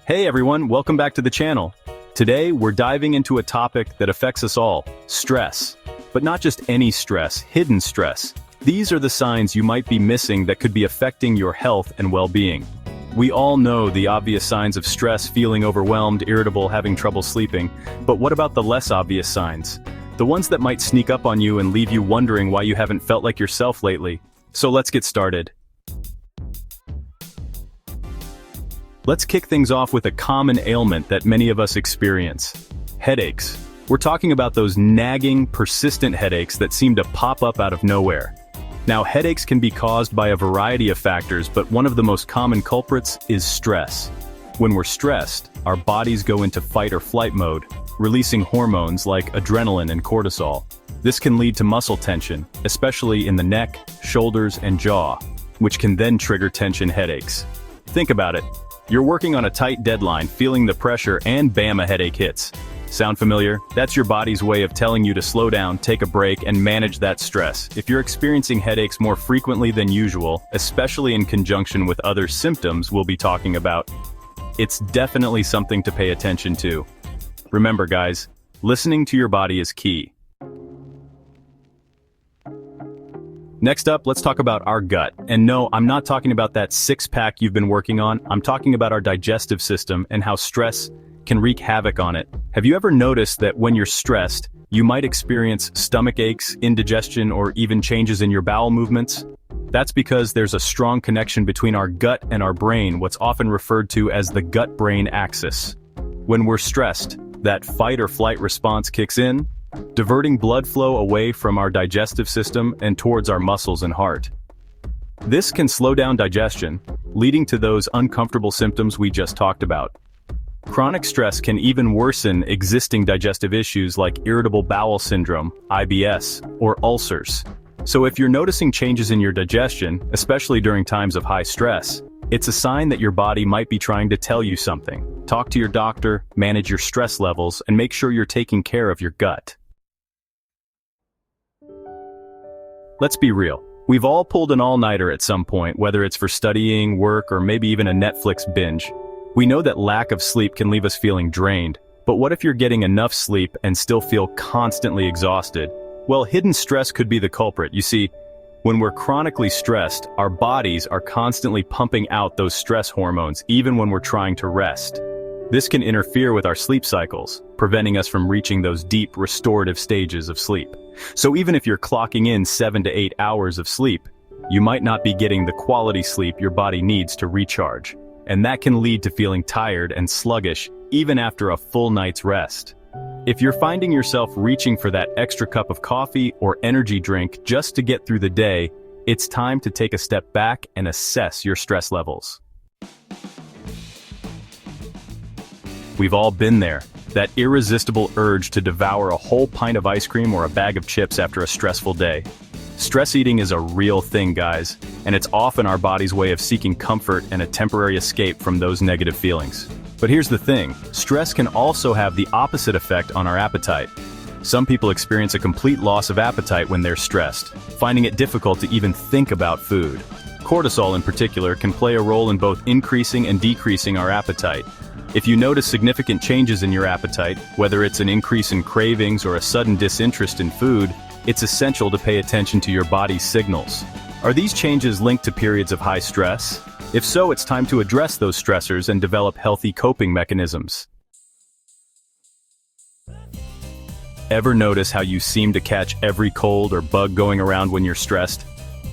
Hey everyone, welcome back to the channel. Today, we're diving into a topic that affects us all, stress. But not just any stress, hidden stress. These are the signs you might be missing that could be affecting your health and well-being. We all know the obvious signs of stress: feeling overwhelmed, irritable, having trouble sleeping. But what about the less obvious signs? The ones that might sneak up on you and leave you wondering why you haven't felt like yourself lately. So let's get started. Let's kick things off with a common ailment that many of us experience: headaches. We're talking about those nagging, persistent headaches that seem to pop up out of nowhere. Now, headaches can be caused by a variety of factors, but one of the most common culprits is stress. When we're stressed, our bodies go into fight or flight mode, releasing hormones like adrenaline and cortisol. This can lead to muscle tension, especially in the neck, shoulders, and jaw, which can then trigger tension headaches. Think about it. You're working on a tight deadline, feeling the pressure, and bam, a headache hits. Sound familiar? That's your body's way of telling you to slow down, take a break, and manage that stress. If you're experiencing headaches more frequently than usual, especially in conjunction with other symptoms we'll be talking about, it's definitely something to pay attention to. Remember guys, listening to your body is key. Next up, let's talk about our gut. And no, I'm not talking about that six-pack you've been working on. I'm talking about our digestive system and how stress can wreak havoc on it. Have you ever noticed that when you're stressed, you might experience stomach aches, indigestion, or even changes in your bowel movements? That's because there's a strong connection between our gut and our brain, what's often referred to as the gut-brain axis. When we're stressed, that fight or flight response kicks in, diverting blood flow away from our digestive system and towards our muscles and heart. This can slow down digestion, leading to those uncomfortable symptoms we just talked about. Chronic stress can even worsen existing digestive issues like irritable bowel syndrome, IBS, or ulcers. So if you're noticing changes in your digestion, especially during times of high stress, it's a sign that your body might be trying to tell you something. Talk to your doctor, manage your stress levels, and make sure you're taking care of your gut. Let's be real. We've all pulled an all-nighter at some point, whether it's for studying, work, or maybe even a Netflix binge. We know that lack of sleep can leave us feeling drained, but what if you're getting enough sleep and still feel constantly exhausted? Well, hidden stress could be the culprit. You see, when we're chronically stressed, our bodies are constantly pumping out those stress hormones, even when we're trying to rest. This can interfere with our sleep cycles, preventing us from reaching those deep, restorative stages of sleep. So even if you're clocking in 7 to 8 hours of sleep, you might not be getting the quality sleep your body needs to recharge. And that can lead to feeling tired and sluggish even after a full night's rest. If you're finding yourself reaching for that extra cup of coffee or energy drink just to get through the day, it's time to take a step back and assess your stress levels. We've all been there, that irresistible urge to devour a whole pint of ice cream or a bag of chips after a stressful day. Stress eating is a real thing, guys, and it's often our body's way of seeking comfort and a temporary escape from those negative feelings. But here's the thing, stress can also have the opposite effect on our appetite. Some people experience a complete loss of appetite when they're stressed, finding it difficult to even think about food. Cortisol in particular can play a role in both increasing and decreasing our appetite. If you notice significant changes in your appetite, whether it's an increase in cravings or a sudden disinterest in food, it's essential to pay attention to your body's signals. Are these changes linked to periods of high stress? If so, it's time to address those stressors and develop healthy coping mechanisms. Ever notice how you seem to catch every cold or bug going around when you're stressed?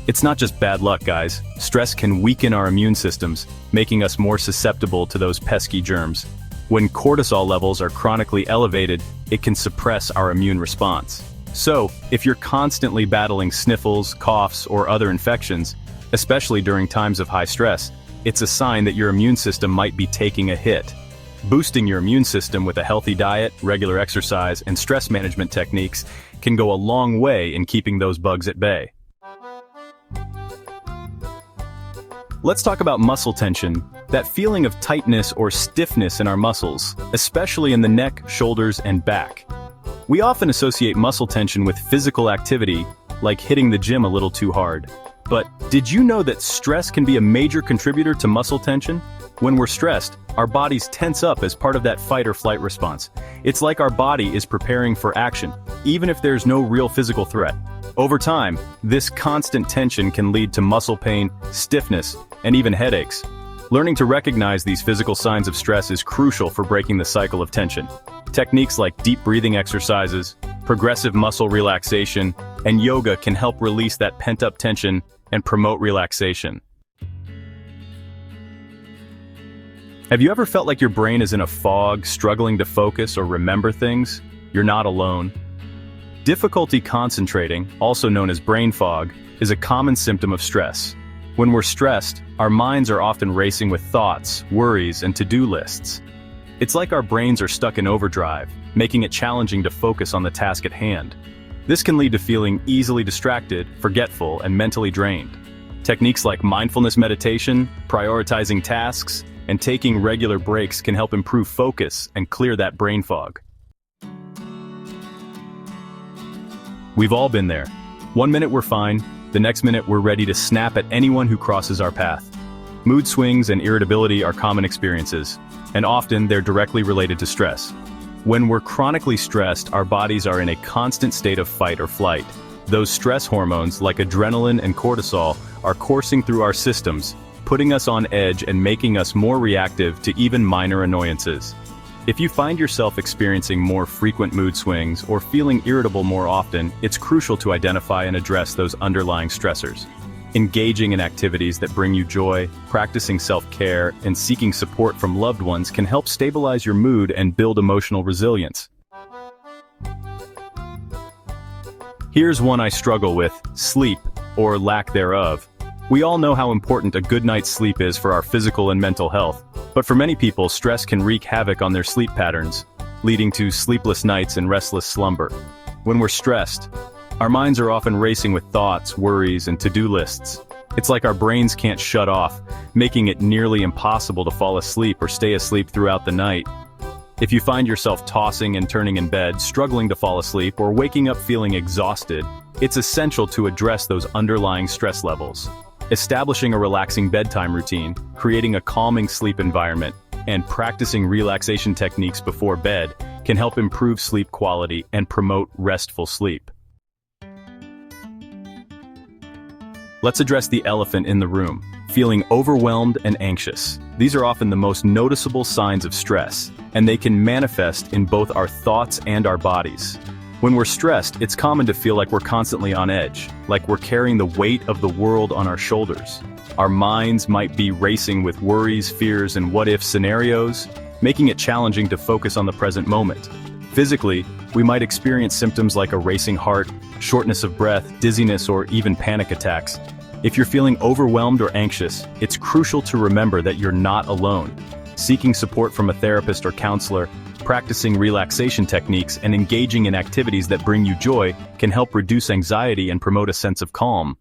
It's not just bad luck, guys. Stress can weaken our immune systems, making us more susceptible to those pesky germs. When cortisol levels are chronically elevated, it can suppress our immune response. So, if you're constantly battling sniffles, coughs, or other infections, especially during times of high stress, it's a sign that your immune system might be taking a hit. Boosting your immune system with a healthy diet, regular exercise, and stress management techniques can go a long way in keeping those bugs at bay. Let's talk about muscle tension, that feeling of tightness or stiffness in our muscles, especially in the neck, shoulders, and back. We often associate muscle tension with physical activity, like hitting the gym a little too hard. But did you know that stress can be a major contributor to muscle tension? When we're stressed, our bodies tense up as part of that fight or flight response. It's like our body is preparing for action, even if there's no real physical threat. Over time, this constant tension can lead to muscle pain, stiffness, and even headaches. Learning to recognize these physical signs of stress is crucial for breaking the cycle of tension. Techniques like deep breathing exercises, progressive muscle relaxation, and yoga can help release that pent-up tension and promote relaxation. Have you ever felt like your brain is in a fog, struggling to focus or remember things? You're not alone. Difficulty concentrating, also known as brain fog, is a common symptom of stress. When we're stressed, our minds are often racing with thoughts, worries, and to-do lists. It's like our brains are stuck in overdrive, making it challenging to focus on the task at hand. This can lead to feeling easily distracted, forgetful, and mentally drained. Techniques like mindfulness meditation, prioritizing tasks, and taking regular breaks can help improve focus and clear that brain fog. We've all been there. One minute we're fine, the next minute we're ready to snap at anyone who crosses our path. Mood swings and irritability are common experiences, and often they're directly related to stress. When we're chronically stressed, our bodies are in a constant state of fight or flight. Those stress hormones, like adrenaline and cortisol, are coursing through our systems, putting us on edge and making us more reactive to even minor annoyances. If you find yourself experiencing more frequent mood swings or feeling irritable more often, it's crucial to identify and address those underlying stressors. Engaging in activities that bring you joy, practicing self-care, and seeking support from loved ones can help stabilize your mood and build emotional resilience. Here's one I struggle with: sleep, or lack thereof. We all know how important a good night's sleep is for our physical and mental health, but for many people, stress can wreak havoc on their sleep patterns, leading to sleepless nights and restless slumber. When we're stressed, our minds are often racing with thoughts, worries, and to-do lists. It's like our brains can't shut off, making it nearly impossible to fall asleep or stay asleep throughout the night. If you find yourself tossing and turning in bed, struggling to fall asleep, or waking up feeling exhausted, it's essential to address those underlying stress levels. Establishing a relaxing bedtime routine, creating a calming sleep environment, and practicing relaxation techniques before bed can help improve sleep quality and promote restful sleep. Let's address the elephant in the room: feeling overwhelmed and anxious. These are often the most noticeable signs of stress, and they can manifest in both our thoughts and our bodies. When we're stressed, it's common to feel like we're constantly on edge, like we're carrying the weight of the world on our shoulders. Our minds might be racing with worries, fears, and what-if scenarios, making it challenging to focus on the present moment. Physically, we might experience symptoms like a racing heart, shortness of breath, dizziness, or even panic attacks. If you're feeling overwhelmed or anxious, it's crucial to remember that you're not alone. Seeking support from a therapist or counselor, practicing relaxation techniques, and engaging in activities that bring you joy can help reduce anxiety and promote a sense of calm.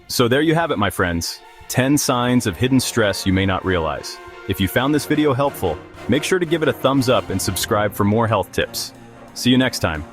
So there you have it, my friends. 10 signs of hidden stress you may not realize. If you found this video helpful, make sure to give it a thumbs up and subscribe for more health tips. See you next time.